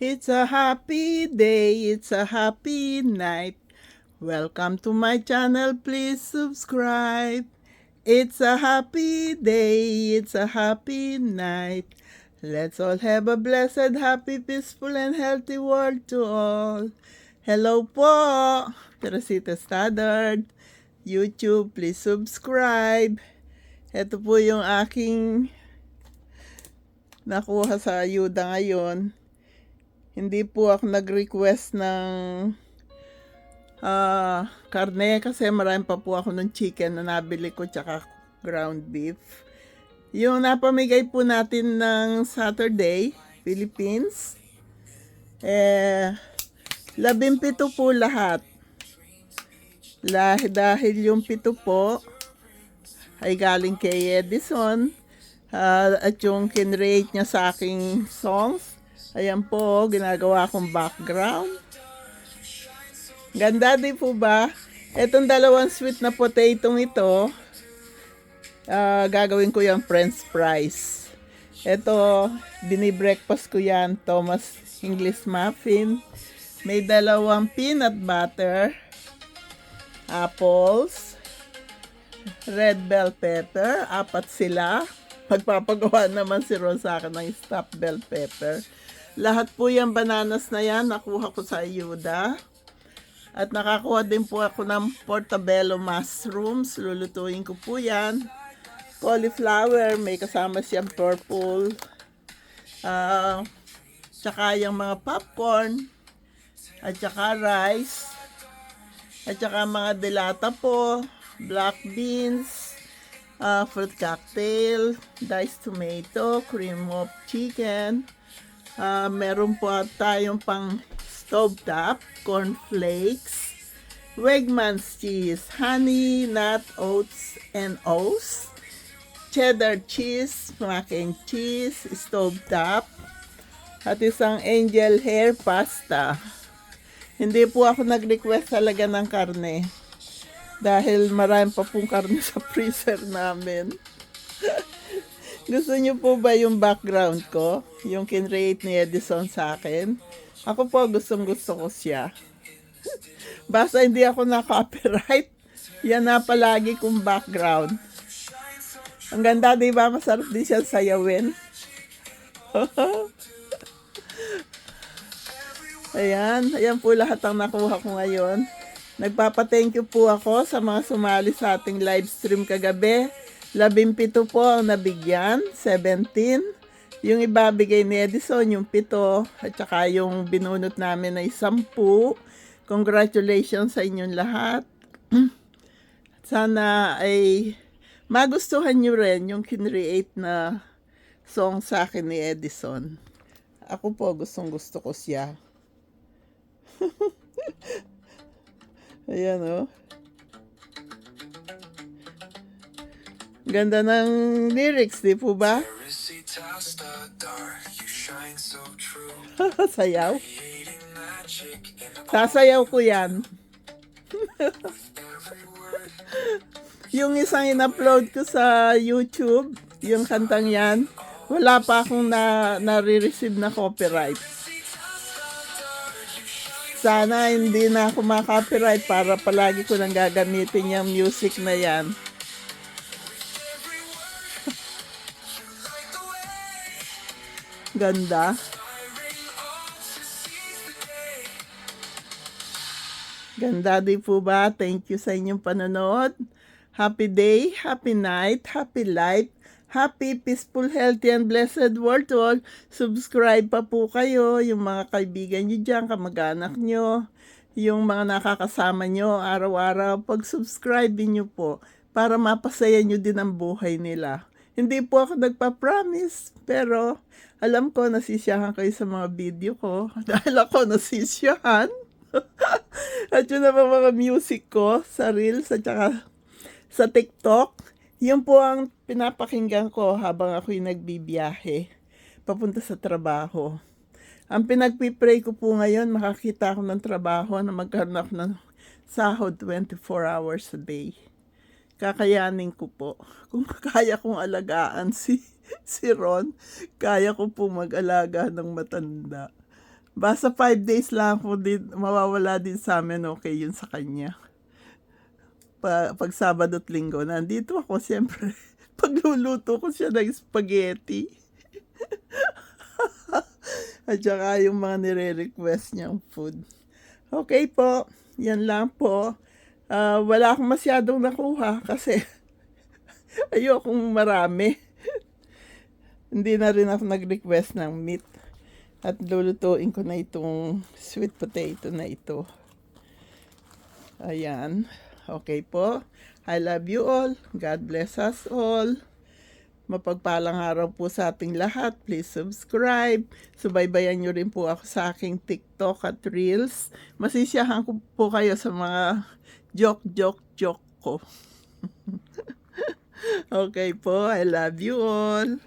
It's a happy day, it's a happy night. Welcome to my channel, please subscribe. It's a happy day, it's a happy night. Let's all have a blessed, happy, peaceful, and healthy world to all. Hello po, Teresita Stoddard. YouTube, please subscribe. Ito po yung aking nakuha sa ayuda ngayon. Hindi po ako nag-request ng karne kasi marami pa po ako ng chicken na nabili ko tsaka ground beef. Yung napamigay po natin ng Saturday, Philippines, 17 po lahat. Dahil yung 7 po ay galing kay Edison at yung kinrate niya sa aking songs, ayan po, ginagawa kong background. Ganda din po ba? Itong dalawang sweet na potato ito, gagawin ko yung french fries. Ito, dinibreakfast ko yan, Thomas English muffin. May dalawang peanut butter, apples, red bell pepper, 4 sila. Magpapagawa naman si Ron sa akin ng stuffed bell pepper. Lahat po yung bananas na yan, nakuha ko sa ayuda. At nakakuha din po ako ng portobello mushrooms. Lulutuin ko po yan. Cauliflower, may kasama siyang purple. Tsaka yung mga popcorn. At tsaka rice. At tsaka mga delata po. Black beans. Fruit cocktail. Diced tomato. Cream of chicken. Meron po tayong pang stovetop, cornflakes, Wegmans cheese, honey, nut, oats, and oats, cheddar cheese, mac and cheese, stovetop, at isang angel hair pasta. Hindi po ako nag-request talaga ng karne dahil marami pa pong karne sa freezer namin. Gusto niyo po ba yung background ko? Yung kinrate ni Edison sa akin? Ako po, gustong-gusto ko siya. Basta hindi ako na-copyright, yan na palagi kong background. Ang ganda, di ba? Masarap din siya sayawin. Ayan po lahat ang nakuha ko ngayon. Nagpapa-thank you po ako sa mga sumali sa ating live stream kagabi. 17 po ang nabigyan, 17. Yung ibabigay ni Edison, yung 7, at saka yung binunot namin ay 10. Congratulations sa inyong lahat. Sana ay magustuhan nyo rin yung kinreate na song sa akin ni Edison. Ako po, gustong-gusto ko siya. Ayan o. Ganda ng lyrics, di po ba? Sayaw. Sasayaw ko yan. Yung isang in-upload ko sa YouTube, yung kantang yan, wala pa akong nare-receive na copyright. Sana hindi na ako ma-copyright para palagi ko nang gagamitin yung music na yan. Ganda. Ganda din po ba? Thank you sa inyong panonood. Happy day, happy night, happy life, happy, peaceful, healthy, and blessed world to all. Subscribe pa po kayo, yung mga kaibigan nyo dyan, kamag-anak nyo, yung mga nakakasama nyo araw-araw. Pag-subscribe nyo po para mapasaya nyo din ang buhay nila. Hindi po ako nagpa-promise, pero alam ko nasisiyahan kayo sa mga video ko. Dahil ako nasisiyahan. At yun naman mga music ko sa Reels at saka sa TikTok. Yun po ang pinapakinggan ko habang ako'y nagbibiyahe papunta sa trabaho. Ang pinagpipray ko po ngayon, makakita ako ng trabaho na magkaroon ako ng sahod 24 hours a day. Kakayanin ko po. Kung kaya kong alagaan si Ron, kaya ko po mag-alaga ng matanda. Basta 5 days lang po din, mawawala din sa amin, okay yun sa kanya. Pag Sabado at Linggo, nandito ako siyempre. Pagluluto ko siya ng spaghetti. At saka yung mga nire-request niyang food. Okay po, yan lang po. Wala akong masyadong nakuha kasi ayokong marami. Hindi na rin ako nag-request ng meat. At lulutuin ko na itong sweet potato na ito. Ayan. Okay po. I love you all. God bless us all. Mapagpalang araw po sa ating lahat. Please subscribe. Subaybayan nyo rin po ako sa aking TikTok at Reels. Masisiyahan ko po kayo sa mga joke ko. Okay po. I love you all.